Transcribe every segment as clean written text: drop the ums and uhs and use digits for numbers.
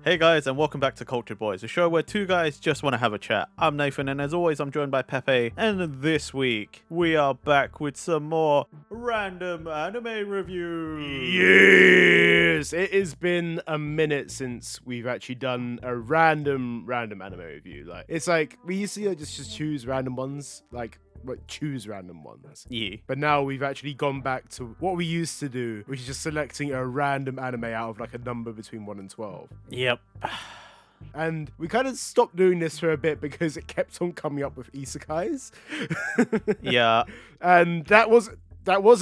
Hey guys, and welcome back to Cultured Boys, a show where two guys just want to have a chat. I'm Nathan, and as always, I'm joined by Pepe. And this week, we are back with some more random anime reviews. Yes! It has been a minute since we've actually done a random anime review. It's like we used to just choose random ones, choose random ones. Yeah. But now we've actually gone back to what we used to do, which is just selecting a random anime out of like a number between 1 and 12. Yep. And we kind of stopped doing this for a bit because it kept on coming up with isekais. Yeah. And that was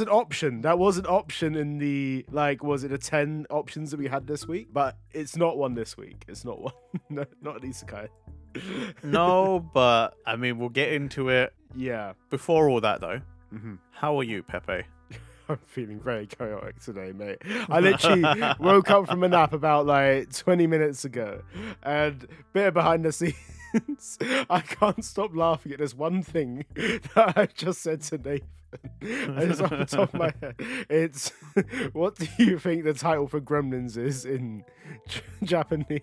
an option. That was an option in the, was it the 10 options that we had this week? But it's not one this week. It's not one. No, not an isekai. No, but I mean, we'll get into it. Yeah. Before all that, though, how are you, Pepe? I'm feeling very chaotic today, mate. I literally woke up from a nap about 20 minutes ago, and bit of behind the scenes, I can't stop laughing at this one thing that I just said to Nathan. And it's off the top of my head. It's, what do you think the title for Gremlins is in Japanese?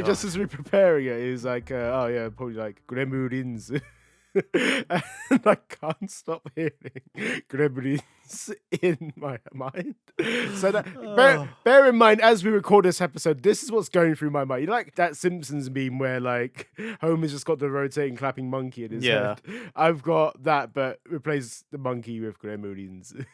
Just as we're preparing it, he's like, probably like Gremlins. And I can't stop hearing Gremlins in my mind. So that bear in mind, as we record this episode, this is what's going through my mind. You know, like that Simpsons meme where Homer's just got the rotating clapping monkey in his head. I've got that, but replace the monkey with Gremlins.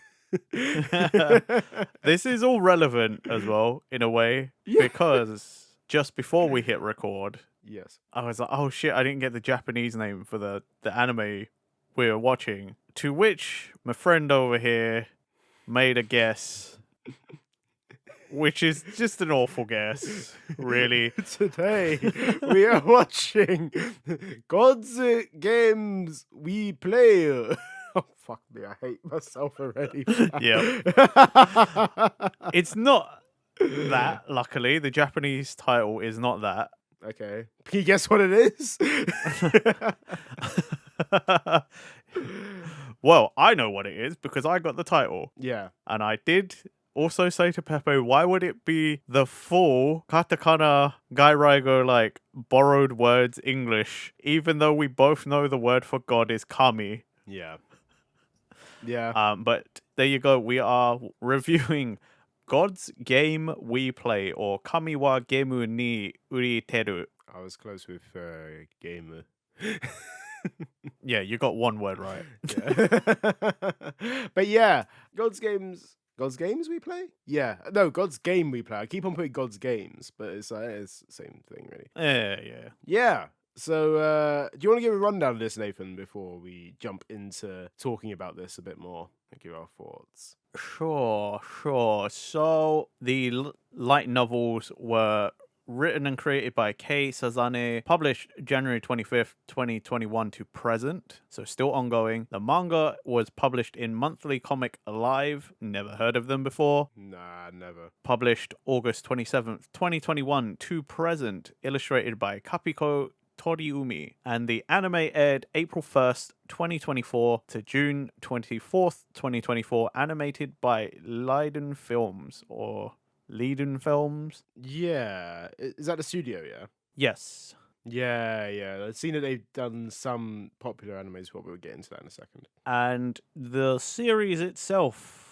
This is all relevant as well, in a way, because just before we hit record, yes, I was like, oh shit, I didn't get the Japanese name for the anime we were watching. To which my friend over here made a guess, which is just an awful guess, really. Today, we are watching God's Games We Play. Oh, fuck me, I hate myself already. Yeah. It's not that, luckily. The Japanese title is not that. Okay. Can you guess what it is? Well, I know what it is because I got the title. Yeah. And I did also say to Pepe, why would it be the full katakana gairaigo, borrowed words English, even though we both know the word for God is kami? Yeah. Yeah. But there you go. We are reviewing God's Game We Play, or Kami wa Gemu ni Uriteru. I was close with gamer. Yeah, you got one word right. Yeah. But yeah, God's Games We Play? Yeah. No, God's Game We Play. I keep on putting God's Games, but it's the same thing, really. Yeah. Yeah. So, do you want to give a rundown of this, Nathan, before we jump into talking about this a bit more and give our thoughts? Sure. So, the light novels were written and created by Kei Sazane, published January 25th, 2021 to present, so still ongoing. The manga was published in Monthly Comic Alive, never heard of them before. Nah, never. Published August 27th, 2021 to present, illustrated by Kapiko Toriumi, and the anime aired April 1st, 2024 to June 24th, 2024, animated by Leiden Films, or Leiden Films. Yeah. Is that the studio, yeah? Yes. Yeah. I've seen that they've done some popular animes, but we'll get into that in a second. And the series itself,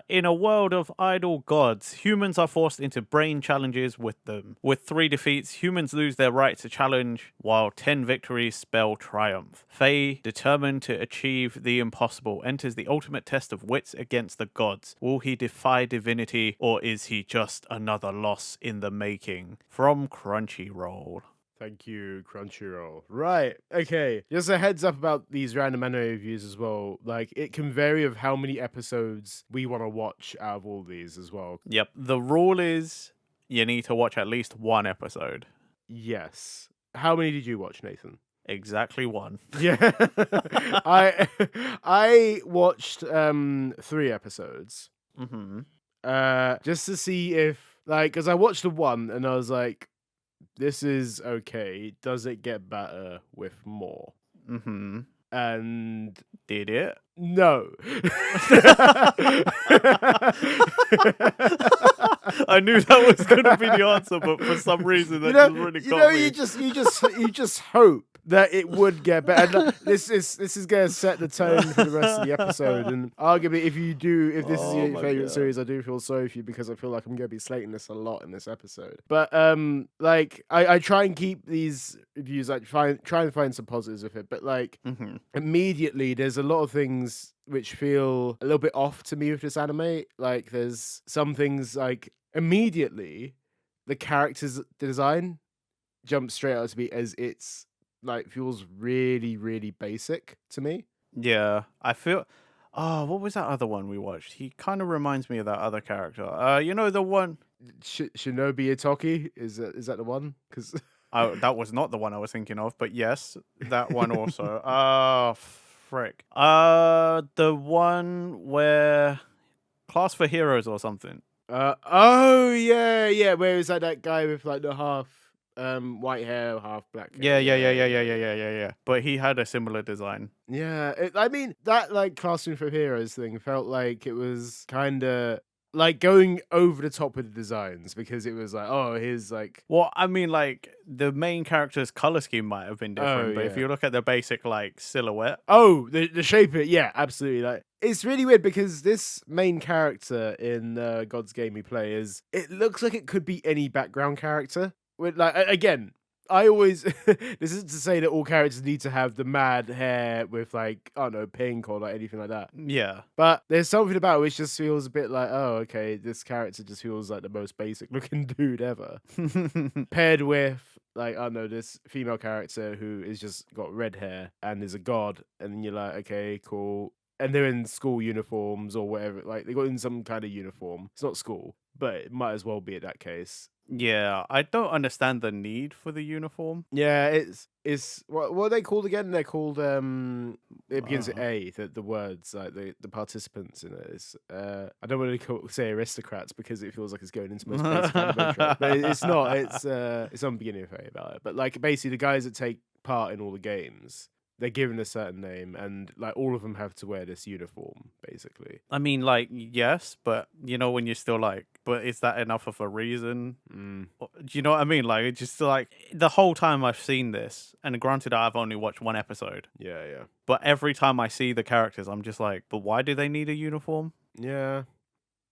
in a world of idle gods, humans are forced into brain challenges with them. With 3 defeats, humans lose their right to challenge, while 10 victories spell triumph. Faye, determined to achieve the impossible, enters the ultimate test of wits against the gods. Will he defy divinity, or is he just another loss in the making? From Crunchyroll. Thank you, Crunchyroll. Right, okay. Just a heads up about these random anime reviews as well. It can vary of how many episodes we want to watch out of all these as well. Yep. The rule is you need to watch at least 1 episode. Yes. How many did you watch, Nathan? Exactly 1. Yeah. I watched 3 episodes. Just to see if, because I watched the 1 and I was like, this is okay. Does it get better with more? Mm-hmm. And Did it? No. I knew that was going to be the answer, but for some reason that just really got me. You just hope that it would get better. And this is gonna set the tone for the rest of the episode. And arguably, if this is Oh your my favorite God. series, I do feel sorry for you because I feel like I'm gonna be slating this a lot in this episode. But like I try and keep these reviews like try and find some positives with it. But like Hmm. immediately, there's a lot of things which feel a little bit off to me with this anime. Like there's some things like immediately the character's design jumps straight out to me as it's like feels really, really basic to me. Yeah, I feel. Oh, what was that other one we watched? He kind of reminds me of that other character. You know the one. Shinobi Itoki is that the one? Because That was not the one I was thinking of, but yes, that one also. Frick. The one where Class for Heroes or something. oh yeah, where is that guy with like the half white hair, half black hair? Yeah. But he had a similar design. Yeah, I mean that like Classroom for Heroes thing felt like it was kind of like going over the top with the designs because it was like, oh, here's like, Well, I mean, like the main character's color scheme might have been different, oh but if yeah, you look at the basic like silhouette, oh the shape of it, yeah, absolutely. Like it's really weird because this main character in God's Game we play it looks like it could be any background character. With like again, I always this isn't to say that all characters need to have the mad hair with like I don't know pink or like anything like that. yeah. But there's something about it which just feels a bit like, oh, okay, this character just feels like the most basic looking dude ever. Paired with, like, I don't know, this female character who is just got red hair and is a god. And then you're like, okay, cool. And they're in school uniforms or whatever. Like, they got in some kind of uniform. It's not school, but it might as well be in that case. Yeah, I don't understand the need for the uniform. Yeah, it's what are they called again? They're called it begins with Uh, A. The words like the participants in it is I don't want to say aristocrats because it feels like it's going into most basic anime trope, but it's not. It's on beginning of A about it. But like basically the guys that take part in all the games, they're given a certain name, and like all of them have to wear this uniform basically. I mean, like, yes, but you know, when you're still like, but is that enough of a reason? Do you know what I mean? Like, it's just like the whole time I've seen this, and granted, I've only watched one episode, Yeah. but every time I see the characters, I'm just like, but why do they need a uniform? Yeah.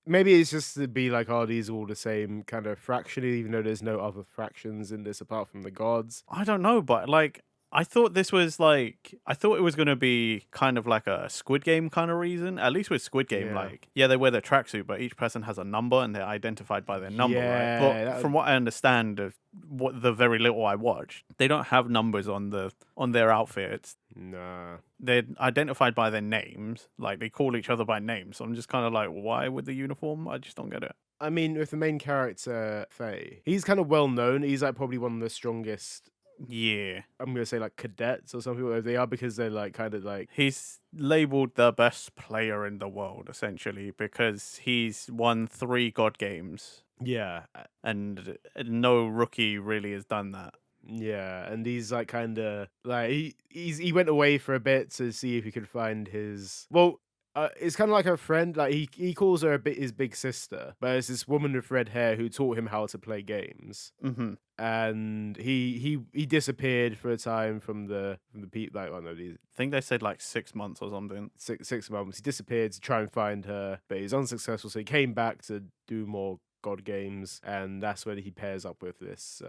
Maybe it's just to be like, oh, these are all the same kind of fraction, even though there's no other fractions in this apart from the gods. I don't know, but like, I thought this was like, I thought it was going to be kind of like a Squid Game kind of reason. At least with Squid Game, Yeah. like, yeah, they wear their tracksuit, but each person has a number and they're identified by their number, right? Yeah, But that from what I understand of what the very little I watched, they don't have numbers on their outfits. Nah. They're identified by their names, like they call each other by name. So I'm just kind of like, why with the uniform? I just don't get it. I mean, with the main character, Faye, he's kind of well known. He's like probably one of the strongest, Yeah. I'm going to say like cadets or something, whatever they are, because they're like kind of like, He's labeled the best player in the world, essentially, because he's won 3 God games, yeah. and no rookie really has done that. Yeah, and he's like kind of like he went away for a bit to see if he could find his it's kind of like a friend. Like he calls her a bit his big sister, but it's this woman with red hair who taught him how to play games. Hmm. And he disappeared for a time from the people. Like I don't know, these I think they said like 6 months or something. 6 months. He disappeared to try and find her, but he's unsuccessful. So he came back to do more god games, and that's when he pairs up with this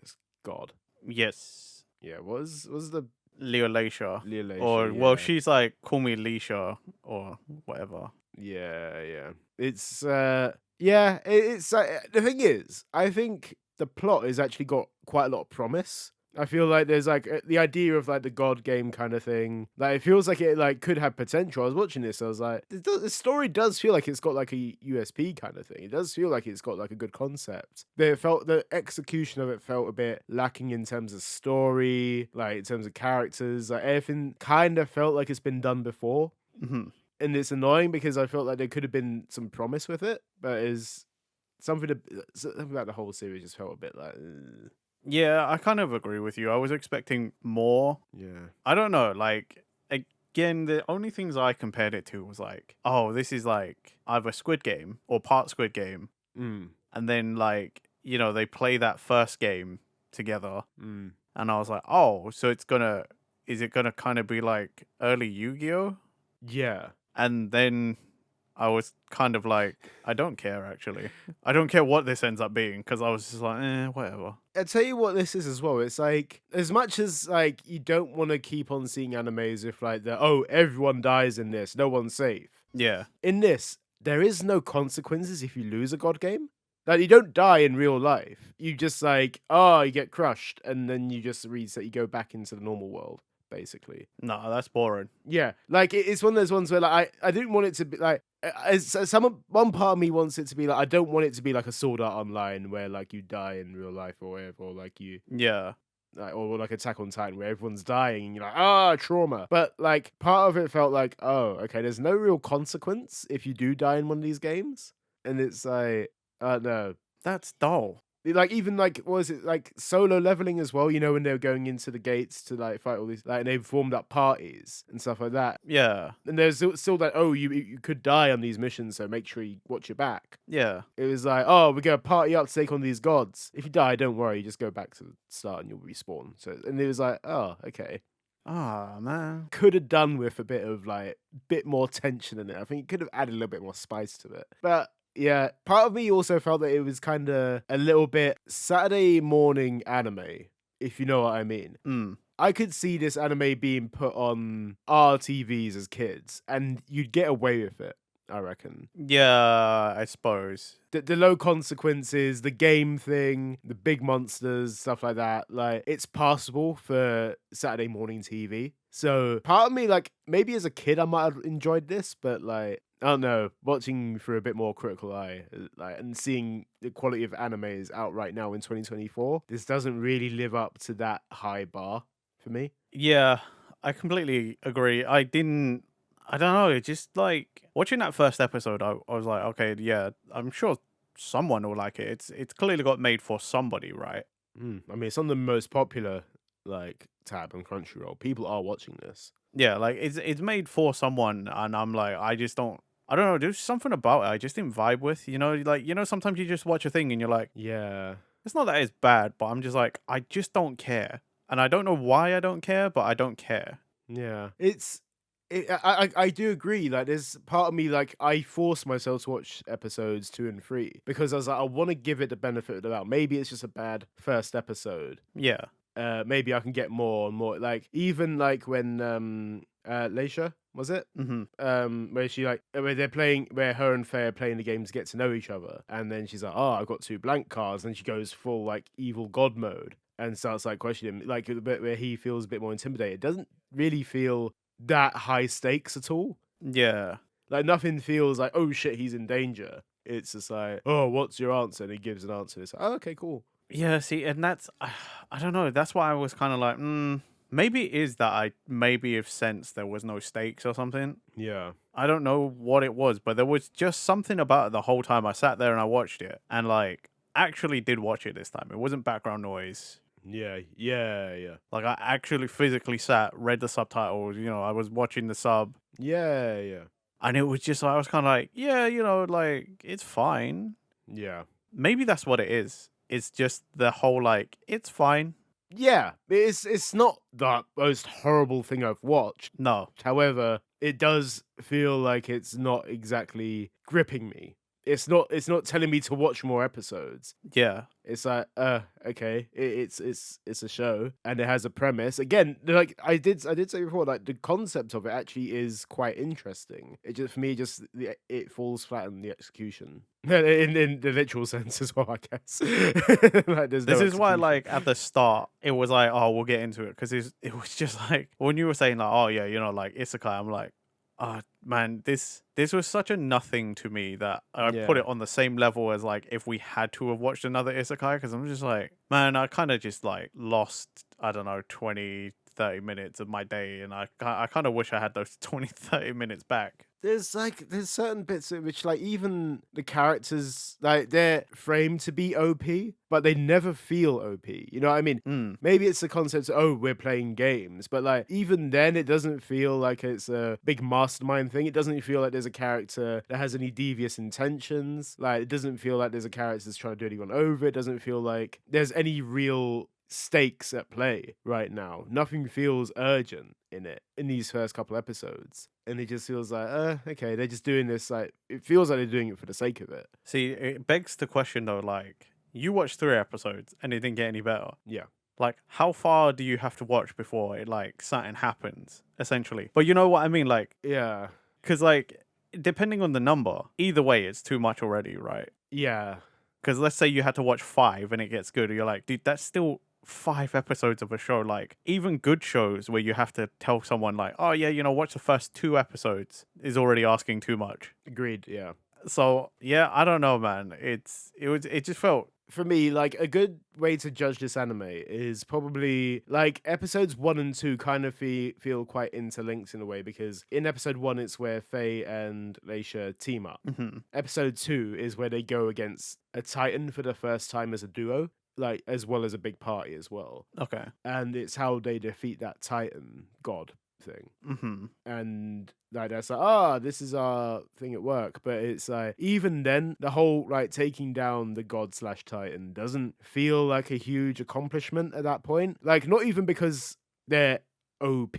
this god. Yes, Yeah, was the Leolasha. Leolasha, Or, well, yeah. she's like, call me Leisha, or whatever. Yeah. It's it's the thing is, I think the plot has actually got quite a lot of promise. I feel like there's like the idea of like the god game kind of thing. Like it feels like it like could have potential. I was watching this, I was like, the story does feel like it's got like a USP kind of thing. It does feel like it's got like a good concept. But it felt the execution of it felt a bit lacking in terms of story, like in terms of characters. Like everything kind of felt like it's been done before. Hmm. And it's annoying because I felt like there could have been some promise with it, but something about the whole series just felt a bit like, ugh. Yeah, I kind of agree with you. I was expecting more. Yeah. I don't know, like, again, the only things I compared it to was like, oh, this is like either Squid Game or part Squid Game. Mm. And then, like, you know, they play that first game together. Mm. And I was like, oh, so is it gonna kind of be like early Yu-Gi-Oh? Yeah. And then I was kind of like, I don't care, actually. I don't care what this ends up being, because I was just like, whatever. I'll tell you what this is as well. It's like, as much as like you don't want to keep on seeing animes if like everyone dies in this, no one's safe. Yeah. In this, there is no consequences if you lose a god game. Like, you don't die in real life. You just like, you get crushed, and then you just reset. You go back into the normal world, basically. No, that's boring. Yeah, like it's one of those ones where like I didn't want it to be like. One part of me wants it to be like, I don't want it to be like a Sword Art Online where like you die in real life or whatever, or like you Yeah. or like Attack on Titan where everyone's dying and you're like, trauma. But like part of it felt like, okay, there's no real consequence if you do die in one of these games, and it's like, no. That's dull. Like, even like, what was it, like solo leveling as well, you know, when they were going into the gates to like fight all these, like, and they formed up parties and stuff like that. Yeah. And there's still that, you could die on these missions, so make sure you watch your back. Yeah. It was like, we're gonna party up to take on these gods. If you die, don't worry, just go back to the start and you'll respawn. So, and it was like, okay. Ah, man. Could have done with a bit more tension in it. I think it could have added a little bit more spice to it. But yeah, part of me also felt that it was kind of a little bit Saturday morning anime, if you know what I mean. Mm. I could see this anime being put on our TVs as kids, and you'd get away with it, I reckon. Yeah, I suppose. The low consequences, the game thing, the big monsters, stuff like that. Like, it's passable for Saturday morning TV. So part of me, like, maybe as a kid I might have enjoyed this, but like, I don't know, watching through a bit more critical eye, like, and seeing the quality of animes out right now in 2024, this doesn't really live up to that high bar for me. Yeah, I completely agree. I don't know, it just like watching that first episode, I was like, okay, yeah, I'm sure someone will like it. It's clearly got made for somebody, right? I mean, it's on the most popular like tab on Crunchyroll. People are watching this. Yeah, like it's made for someone, and I'm like, I don't know, there's something about it I just didn't vibe with, you know, like, you know, sometimes you just watch a thing and you're like, Yeah. it's not that it's bad, but I'm just like, I just don't care. And I don't know why I don't care, but I don't care. Yeah. I do agree. Like, there's part of me, like, I force myself to watch episodes 2 and 3 because I was like, I want to give it the benefit of the doubt. Maybe it's just a bad first episode. Yeah. Maybe I can get more and more. Like, even like when Leisha, was it? Mm-hmm. Where she like where her and Faye are playing the game to get to know each other, and then she's like, I've got 2 blank cards, and she goes full like evil god mode and starts like questioning him, like the bit where he feels a bit more intimidated. It doesn't really feel that high stakes at all. Yeah. Like, nothing feels like, oh shit, he's in danger. It's just like, oh, what's your answer? And he gives an answer. It's like, oh, okay, cool. Yeah, see, and that's, I don't know, that's why I was kind of like, maybe it is that I maybe have sensed there was no stakes or something. Yeah. I don't know what it was, but there was just something about it the whole time I sat there and I watched it, and like, actually did watch it this time. It wasn't background noise. Yeah. Like, I actually physically sat, read the subtitles, you know, I was watching the sub. Yeah. And it was just, I was kind of like, yeah, you know, like, it's fine. Yeah. Maybe that's what it is. It's just the whole, like, it's fine. Yeah. It's not the most horrible thing I've watched. No. However, it does feel like it's not exactly gripping me. It's not telling me to watch more episodes. Yeah. It's like, okay, it's a show and it has a premise. Again, like I did say before, like the concept of it actually is quite interesting. It just, for me, it falls flat in the execution, in the literal sense as well, I guess. Like, this is why, like, at the start, it was like, oh, we'll get into it, because it was just like, when you were saying like, oh yeah, you know, like isekai, I'm like, oh man, this was such a nothing to me that I put it on the same level as like if we had to have watched another isekai, because I'm just like, man, I kind of just like lost, I don't know, 20, 30 minutes of my day, and I kind of wish I had those 20, 30 minutes back. There's certain bits in which like even the characters like they're framed to be OP, but they never feel OP. You know what I mean? Mm. Maybe it's the concept of, oh, we're playing games, but like even then it doesn't feel like it's a big mastermind thing. It doesn't feel like there's a character that has any devious intentions. Like it doesn't feel like there's a character that's trying to do anyone over. It doesn't feel like there's any real stakes at play right now. Nothing feels urgent in these first couple episodes. And it just feels like, okay, they're just doing this, like, it feels like they're doing it for the sake of it. See, it begs the question though, like, you watched 3 episodes and it didn't get any better. Yeah. Like, how far do you have to watch before it, like, something happens, essentially? But you know what I mean? Like, Yeah. because, like, depending on the number, either way, it's too much already, right? Yeah. Because let's say you had to watch 5 and it gets good, you're like, dude, that's still 5 episodes of a show. Like, even good shows where you have to tell someone, like, oh, yeah, watch the first 2 episodes is already asking too much. Agreed, yeah. So, yeah, I don't know, man. It just felt... For me, like, a good way to judge this anime is probably, like, episodes 1 and 2 kind of feel quite interlinked in a way, because in episode 1, it's where Faye and Leisha team up. Mhm. Episode 2 is where they go against a Titan for the first time as a duo, like, as well as a big party as well. Okay. And it's how they defeat that Titan god thing. Mm-hmm. And like that's like, this is our thing at work. But it's like even then, the whole like taking down the god slash Titan doesn't feel like a huge accomplishment at that point. Like not even because they're OP.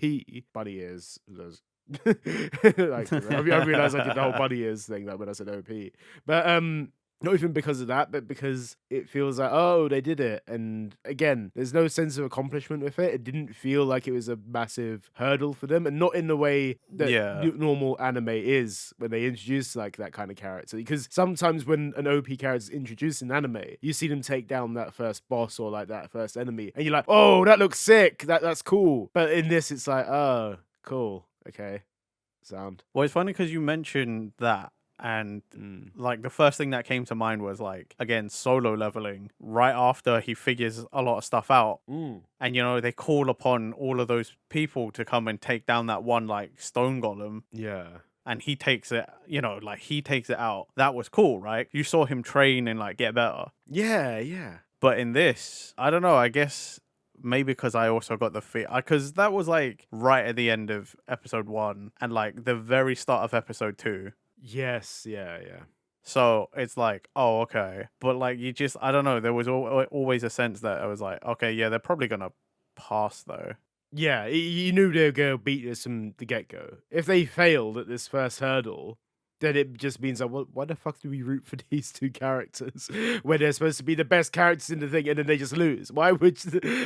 Bunny ears. Like I realized I did the whole bunny ears thing that when I said OP. But not even because of that, but because it feels like, oh, they did it. And again, there's no sense of accomplishment with it. It didn't feel like it was a massive hurdle for them, and not in the way that normal anime is when they introduce like that kind of character. Because sometimes when an OP character is introduced in anime, you see them take down that first boss or like that first enemy, and you're like, oh, that looks sick. That's cool. But in this, it's like, oh, cool. Okay. Sound. Well, it's funny because you mentioned that. And like the first thing that came to mind was like, again, solo leveling right after he figures a lot of stuff out. And they call upon all of those people to come and take down that one like stone golem. Yeah. And he takes it, he takes it out. That was cool, right? You saw him train and like get better. Yeah, yeah. But in this, I don't know, I guess maybe because I also got the feel, because that was like right at the end of episode 1 and like the very start of episode 2. Yes, yeah. So it's like, oh, okay. But like, I don't know. There was always a sense that I was like, okay, yeah, they're probably going to pass though. Yeah, you knew they were going to beat this from the get-go. If they failed at this first hurdle, then it just means like, well, why the fuck do we root for these 2 characters when they're supposed to be the best characters in the thing and then they just lose? Why would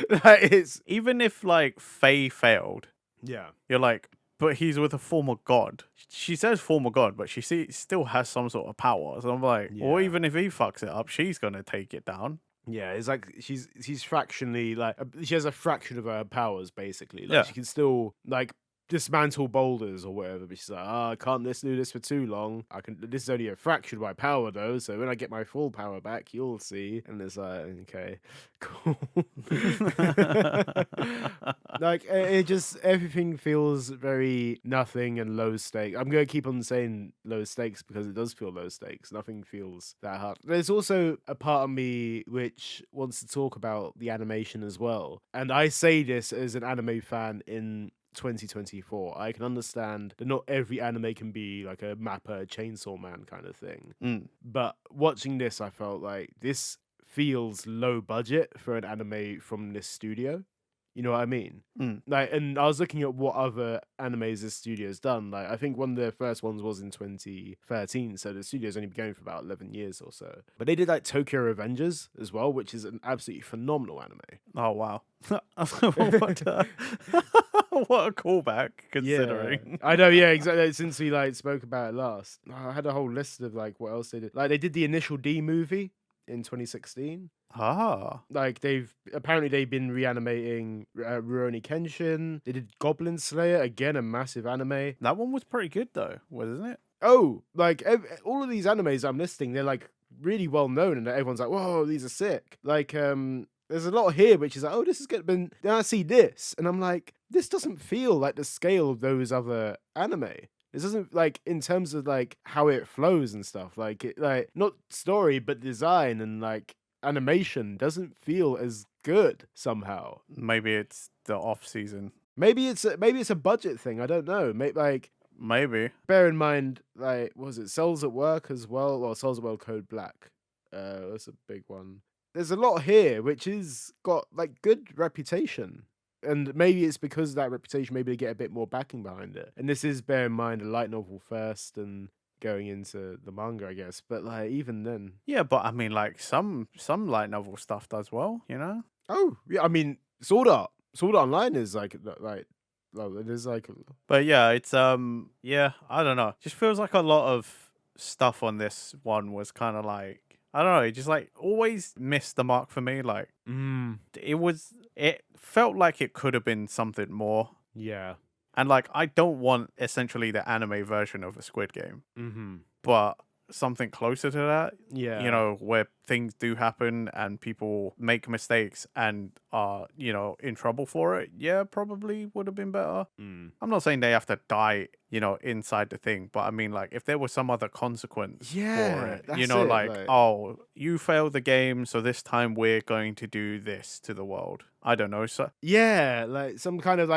it's... Even if like Faye failed, yeah, you're like, but he's with a former god. She says former god, but she still has some sort of power. So I'm like, or even if he fucks it up, she's gonna take it down. Yeah, it's like she's fractionally like she has a fraction of her powers basically. Like she can still like dismantle boulders or whatever, but she's like, I can't do this for too long. This is only a fraction of my power though, so when I get my full power back, you'll see. And it's like, okay, cool. Like it just everything feels very nothing and low stakes. I'm gonna keep on saying low stakes because it does feel low stakes. Nothing feels that hard. There's also a part of me which wants to talk about the animation as well. And I say this as an anime fan in 2024. I can understand that not every anime can be like a Mappa Chainsaw Man kind of thing. But watching this, I felt like this feels low budget for an anime from this studio. You know what I mean? Like, and I was looking at what other animes this studio's done. Like, I think one of their first ones was in 2013, so the studio's only been going for about 11 years or so. But they did like Tokyo Revengers as well, which is an absolutely phenomenal anime. Oh wow! What a callback, considering. Yeah. I know, yeah, exactly. Since we like spoke about it last, I had a whole list of like what else they did. Like, they did the Initial D movie in 2016. Like they've been reanimating Rurouni Kenshin. They did Goblin Slayer, again a massive anime. That one was pretty good though, wasn't it? Oh, like all of these animes I'm listing, they're like really well known, and everyone's like, whoa, these are sick. Like there's a lot here which is like, oh, this is good. But then I see this, and I'm like, this doesn't feel like the scale of those other anime. This doesn't like in terms of like how it flows and stuff. Like it like not story but design and like animation doesn't feel as good somehow. Maybe it's the off season. Maybe it's a budget thing. I don't know. Maybe like Maybe. bear in mind like what was it Souls at Work as well? Well, Souls at Work Code Black. That's a big one. There's a lot here which is got like good reputation. And maybe it's because of that reputation, maybe they get a bit more backing behind it. And this is, bear in mind, a light novel first and going into the manga, I guess. But like even then. Yeah, but I mean, like some light novel stuff does well, you know? Oh, yeah, I mean, Sword Art. Sword Art Online is like well, it is like But yeah, it's yeah, I don't know. Just feels like a lot of stuff on this one was kind of like, I don't know, it just like always missed the mark for me. Like it felt like it could have been something more. yeah. And like I don't want essentially the anime version of a Squid Game, Mm-hmm. but something closer to that. Yeah. You know, where things do happen and people make mistakes and are, you know, in trouble for it. Yeah, probably would have been better. Mm. I'm not saying they have to die, you know, inside the thing, but I mean, like, if there was some other consequence for Yeah, it, you that's know, it, like, like- oh, you failed the game, so this time we're going to do this to the world. I don't know. So, Yeah, like some kind of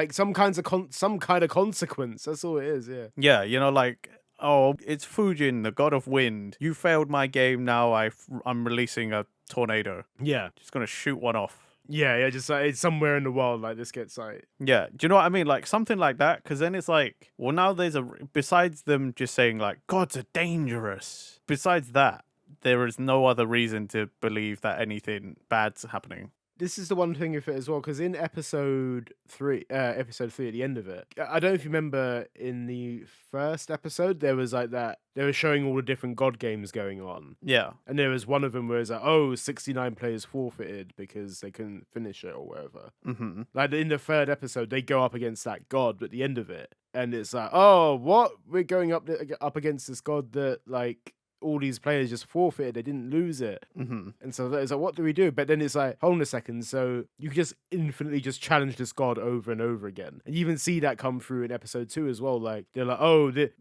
consequence. That's all it is, yeah. yeah, you know, like, oh, it's Fujin, the god of wind. You failed my game. Now I'm releasing a tornado. Yeah. Just gonna shoot one off. Yeah, just like it's somewhere in the world like this gets like Yeah, do you know what I mean? Like something like that, because then it's like, well, now there's besides them just saying like gods are dangerous. Besides that, there is no other reason to believe that anything bad's happening. this is the one thing with it as well, because in episode 3 at the end of it, I don't know if you remember in the first episode there was like that they were showing all the different god games going on, Yeah. and there was one of them where it's like 69 players forfeited because they couldn't finish it or whatever. Mm-hmm. Like in the third episode they go up against that god at the end of it, and it's like, oh, what, we're going up against this god that like all these players just forfeited, they didn't lose it. Mm-hmm. And so it's like, what do we do? But then it's like, hold on a second. So you can just infinitely just challenge this god over and over again. And you even see that come through in episode 2 as well. Like they're like, oh, this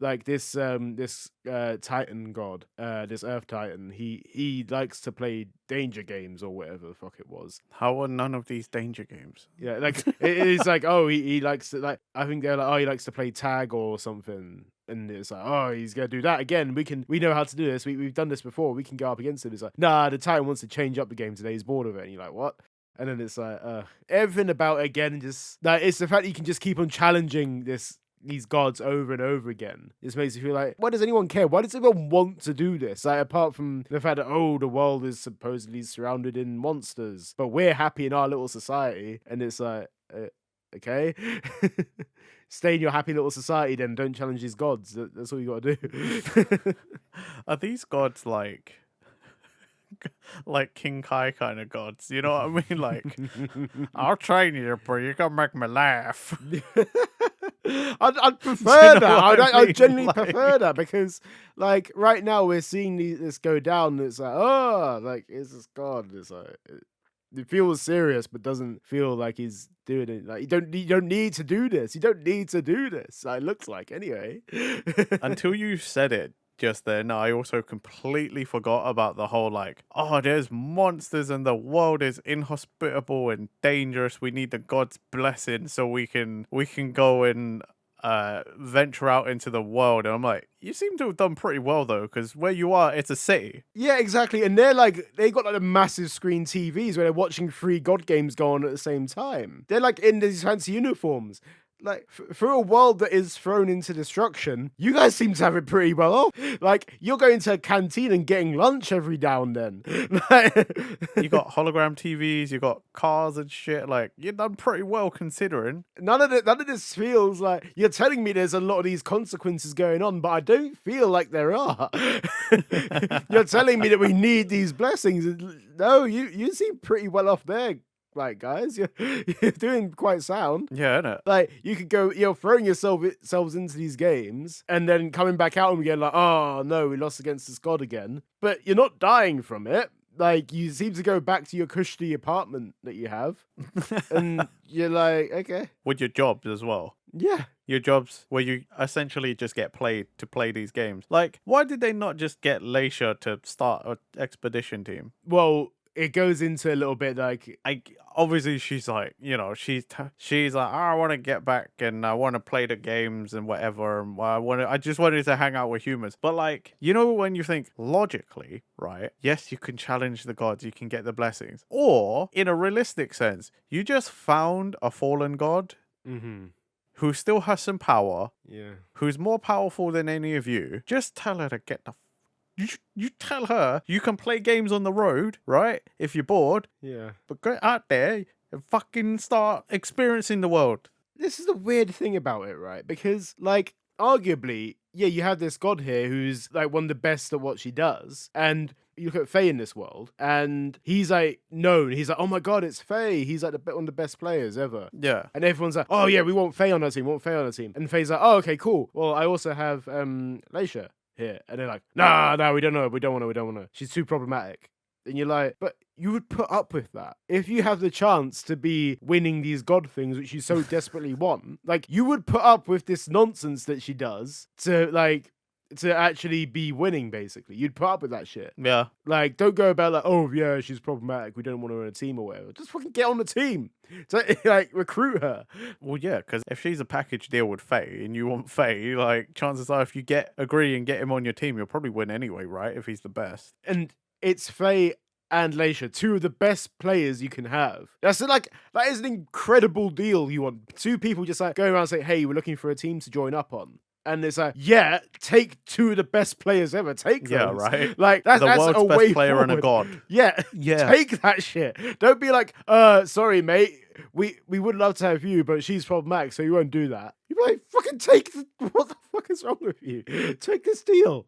Titan god, this Earth Titan, he likes to play danger games or whatever the fuck it was. How are none of these danger games? Yeah, like it is like, oh, he likes to, like, I think they're like, oh, he likes to play tag or something. And it's like, oh, he's gonna do that again. We know how to do this. We've done this before. We can go up against him. It's like, nah, the Titan wants to change up the game today. He's bored of it. And you're like, what? And then it's like, everything about it again. Just like, it's the fact that you can just keep on challenging these gods over and over again. This makes you feel like, why does anyone care? Why does anyone want to do this? Like, apart from the fact that, oh, the world is supposedly surrounded in monsters, but we're happy in our little society. And it's like, okay. Stay in your happy little society then. Don't challenge these gods. That's all you gotta do. Are these gods like King Kai kind of gods? You know what I mean? Like, I'll train you, but you're gonna make me laugh. I'd prefer know that. what I I mean? genuinely Like- prefer that, because like right now we're seeing this go down. And it's like, oh, like it's this god. It's like it feels serious, but doesn't feel like he's doing it. Like you don't need to do this. You don't need to do this. Like, it looks like anyway. Until you said it just then, I also completely forgot about the whole like, oh, there's monsters and the world is inhospitable and dangerous. We need the god's blessing so we can go and venture out into the world. And I'm like, you seem to have done pretty well though, because where you are, it's a city. Yeah, exactly. And they're like, they got like the massive screen TVs where they're watching 3 god games go on at the same time. They're like in these fancy uniforms. Like, for a world that is thrown into destruction, you guys seem to have it pretty well off. Like, you're going to a canteen and getting lunch every now and then. You got hologram TVs, you got cars and shit. Like, you've done pretty well considering. None of this feels like, you're telling me there's a lot of these consequences going on, but I don't feel like there are. You're telling me that we need these blessings. No, you seem pretty well off there. Like, guys, you're doing quite sound. Yeah, innit? Like, you could go, you're throwing yourselves into these games and then coming back out and again like, oh no, we lost against this god again. But you're not dying from it. like you seem to go back to your cushy apartment that you have, and you're like, okay, With your jobs as well. yeah. Your jobs where you essentially just get paid to play these games. Like, why did they not just get Leisha to start an expedition team? Well, it goes into a little bit like, Obviously she's like, she's like, I want to get back and I want to play the games and whatever. And I just wanted to hang out with humans. But like, when you think logically, right? Yes, you can challenge the gods, you can get the blessings, or in a realistic sense, you just found a fallen god who still has some power, yeah, who's more powerful than any of you. Just tell her to get the. You tell her you can play games on the road, right? If you're bored, yeah. but go out there and fucking start experiencing the world. This is the weird thing about it, right? Because, like, arguably, yeah, you have this god here who's like one of the best at what she does, and you look at Faye in this world, and he's like known. He's like, oh my god, it's Faye. He's like one of the best players ever. Yeah. And everyone's like, oh yeah, we want Faye on our team. We want Faye on our team. And Faye's like, oh okay, cool. Well, I also have Leisha here, and they're like, nah, we don't know. We don't want to. She's too problematic. And you're like, but you would put up with that if you have the chance to be winning these god things which you so desperately want. Like, you would put up with this nonsense that she does to actually be winning, basically. You'd put up with that shit. Yeah. Like, don't go about like, oh yeah, she's problematic, we don't want her on a team or whatever. Just fucking get on the team. So, like, recruit her. Well, yeah, because if she's a package deal with Faye and you want Faye, like, chances are if you agree and get him on your team, you'll probably win anyway, right? If he's the best. And it's Faye and Leisha, two of the best players you can have. That is an incredible deal you want. Two people just like going around saying, hey, we're looking for a team to join up on. And it's like, yeah, take two of the best players ever. Take those. Yeah, right. Like, that's world's a best way player forward. and a god. Yeah, Yeah. Take that shit. Don't be like, sorry, mate. We would love to have you, but she's problematic, so you won't do that. You'd be like, fucking what the fuck is wrong with you? Take this deal.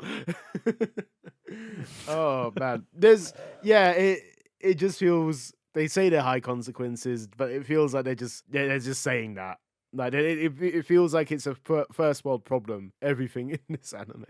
Oh man, it just feels. They say they're high consequences, but it feels like they're just saying that. Like it feels like it's a first world problem. Everything in this anime.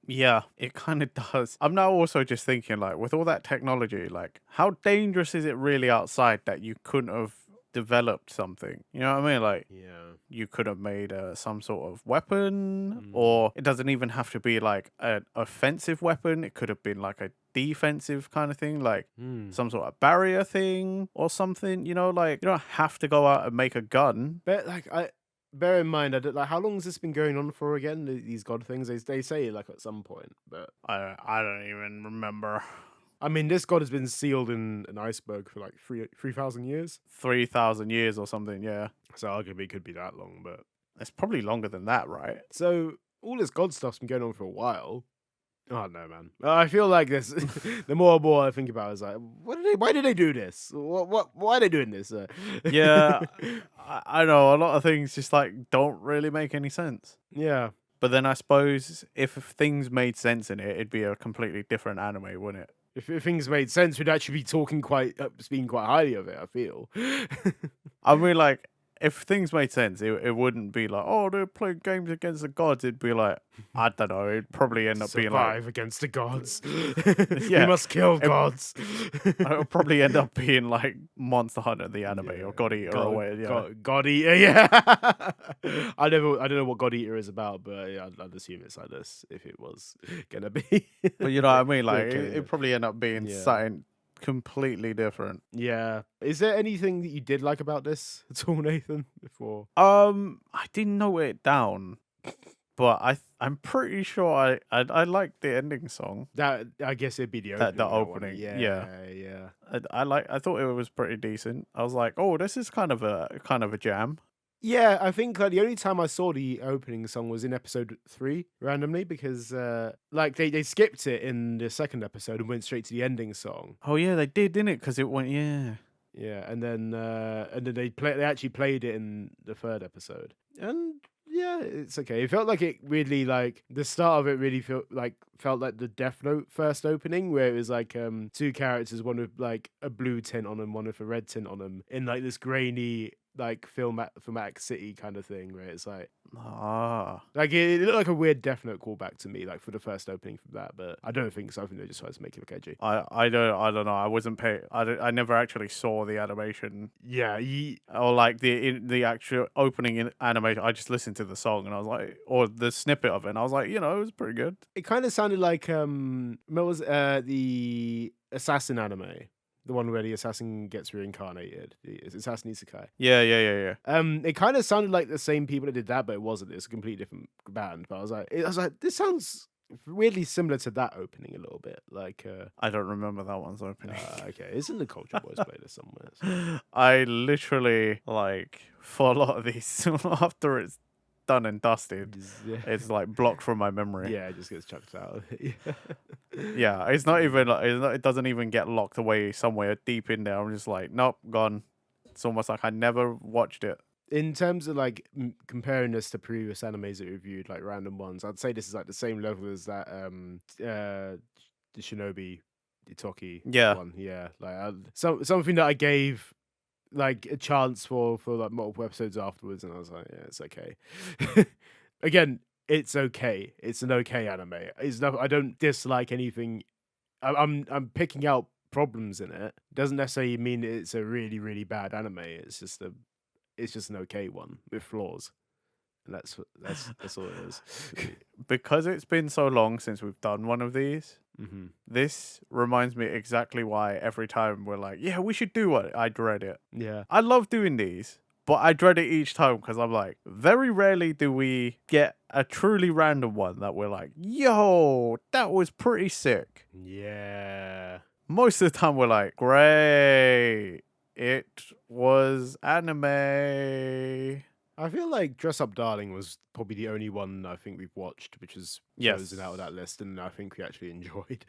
Yeah, it kind of does. I'm now also just thinking, like, with all that technology, like, how dangerous is it really outside that you couldn't have developed something? You know what I mean? Like, Yeah. you could have made some sort of weapon, or it doesn't even have to be like an offensive weapon. It could have been like a defensive kind of thing, like some sort of barrier thing or something. Like, you don't have to go out and make a gun. But like bear in mind, how long has this been going on for again? These god things, they say like at some point, but I don't even remember. I mean, this god has been sealed in an iceberg for like 3,000 years. 3,000 years or something, yeah. So arguably it could be that long, but it's probably longer than that, right? So all this god stuff's been going on for a while. Oh no, man! I feel like this. The more and more I think about it, it's like, why did they do this? Why are they doing this? Yeah, I know a lot of things just like don't really make any sense. Yeah, but then I suppose if things made sense in it, it'd be a completely different anime, wouldn't it? If things made sense, we'd actually be talking speaking quite highly of it. I feel. I mean, like, if things made sense, it wouldn't be like, oh, they're playing games against the gods. It'd be like, I don't know. It'd probably end up being like, survive against the gods. Yeah, we must kill gods. It'll probably end up being like Monster Hunter the anime, or God Eater or whatever. God Eater, yeah. I don't know what God Eater is about, but yeah, I'd assume it's like this if it was gonna be. But you know what I mean? Like, Okay, it'd probably end up being something completely different. Yeah. Is there anything that you did like about this at all, Nathan? Before? I didn't note it down, but I'm pretty sure I liked the ending song. That, I guess it'd be the opening. The opening, Yeah. I thought it was pretty decent. I was like, oh, this is kind of a jam. Yeah, I think like the only time I saw the opening song was in episode 3 randomly because like they skipped it in the second episode and went straight to the ending song. Oh yeah, they did, didn't it? Because it went Yeah, and then they actually played it in the third episode. And yeah, it's okay. It felt like it really like the start of it really felt like the Death Note first opening where it was like two characters, one with like a blue tint on them, one with a red tint on them, in like this grainy like filmatic city kind of thing, where it's like Ah. it looked like a weird Death Note callback to me, like for the first opening from that. But I don't think so. I think they just tried to make it look edgy. I don't know. I wasn't pay. I never actually saw the animation Yeah, or like the actual opening in animation. I just listened to the song and I was like, or the snippet of it, and I was like, it was pretty good. it kind of sounded like what was the Assassin anime, the one where the assassin gets reincarnated, the Assassin Isekai. Yeah. It kind of sounded like the same people that did that, but it wasn't. It's a completely different band. But I was like, this sounds weirdly similar to that opening a little bit. Like, I don't remember that one's opening. okay, it's in the Culture Boys playlist somewhere. So. I literally like for a lot of these after it's done and dusted, it's like blocked from my memory. Yeah, it just gets chucked out. Yeah, it's not even like it doesn't even get locked away somewhere deep in there. I'm just like, nope, gone. It's almost like I never watched it. In terms of like comparing this to previous animes that we reviewed, like random ones, I'd say this is like the same level as that the Shinobi Itoki one. Yeah, like something that I gave like a chance for like multiple episodes afterwards, and I was like, yeah, it's okay. Again, it's okay. It's an okay anime. It's no, I don't dislike anything. I'm picking out problems in it. Doesn't necessarily mean it's a really, really bad anime. It's just an okay one with flaws. And that's all it is. Because it's been so long since we've done one of these, this reminds me exactly why every time we're like, yeah, we should do it, I dread it. Yeah. I love doing these, but I dread it each time because I'm like, very rarely do we get a truly random one that we're like, yo, that was pretty sick. Yeah. Most of the time we're like, great, it was anime. I feel like Dress Up Darling was probably the only one I think we've watched, which is chosen out of that list, and I think we actually enjoyed.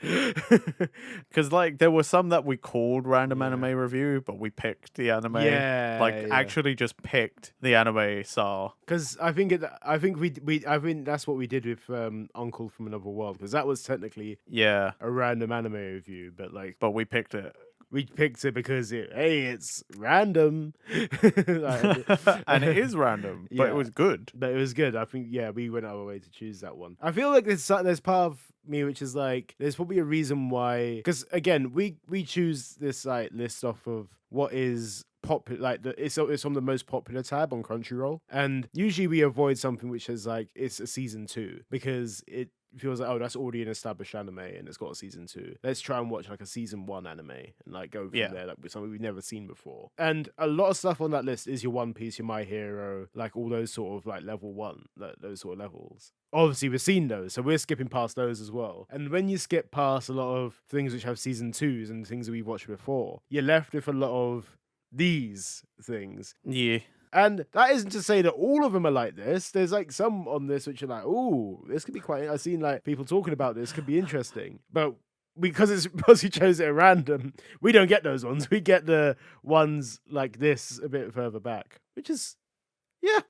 Because like there were some that we called random anime review, but we picked the anime. Actually just picked the anime style. Because I think that's what we did with Uncle from Another World, because that was technically a random anime review, but we picked it. We picked it because it's random. And it is random, but it was good. But it was good. I think, we went our way to choose that one. I feel like there's part of me which is like, there's probably a reason why, because again, we choose this like list off of what is popular, like it's on the most popular tab on Crunchyroll, and usually we avoid something which is like it's a season 2 because it feels like, oh, that's already an established anime and it's got a season 2. Let's try and watch like a season 1 anime and like go from there, like with something we've never seen before. And a lot of stuff on that list is your One Piece, your My Hero, like all those sort of like level 1, those sort of levels. Obviously, we've seen those, so we're skipping past those as well. And when you skip past a lot of things which have season 2s and things that we've watched before, you're left with a lot of these things. Yeah. And that isn't to say that all of them are like this. There's like some on this which are like, ooh, this could be quite. I've seen like people talking about this, could be interesting. But because we chose it at random, we don't get those ones. We get the ones like this a bit further back, which is,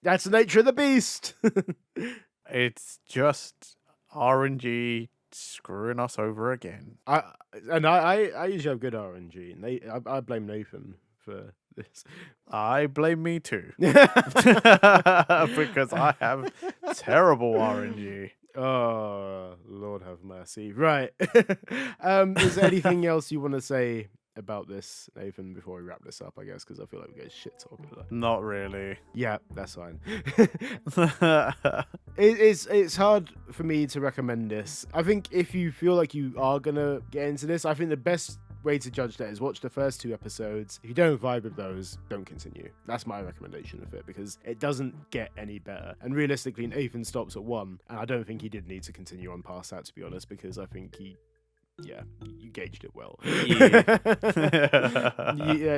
that's the nature of the beast. It's just RNG screwing us over again. I usually have good RNG, and I blame Nathan for this. I blame me too. Because I have terrible RNG. Oh, Lord have mercy. Right. Is there anything else you want to say about this, Nathan, before we wrap this up, I guess, because I feel like we get shit talking about it. Not really. Yeah, that's fine. It's hard for me to recommend this. I think if you feel like you are going to get into this, I think the best way to judge that is watch the first 2 episodes. If you don't vibe with those, don't continue. That's my recommendation of it, because it doesn't get any better. And realistically, Nathan stops at 1, and I don't think he did need to continue on past that, to be honest, because I think you gauged it well. Yeah,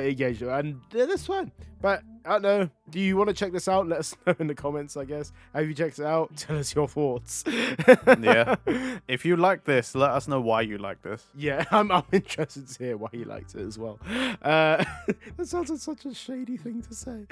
you gauged it, and that's fine. But I don't know. Do you want to check this out? Let us know in the comments, I guess. Have you checked it out? Tell us your thoughts. Yeah. If you like this, let us know why you like this. Yeah, I'm interested to hear why you liked it as well. That sounds like such a shady thing to say.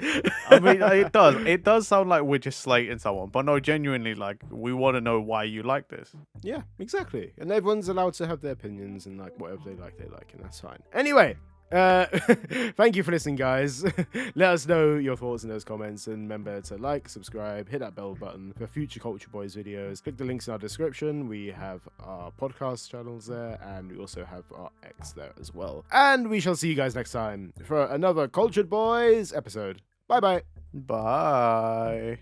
I mean, it does. It does sound like we're just slating someone, but no, genuinely, like, we want to know why you like this. Yeah, exactly. And everyone's allowed to have their opinions and like whatever they like, and that's fine. Anyway, Thank you for listening, guys. Let us know your thoughts in those comments, and remember to like, subscribe, hit that bell button for future Culture Boys videos. Click the links in our description. We have our podcast channels there, and we also have our X there as well. And we shall see you guys next time for another Cultured Boys episode. Bye bye. Bye.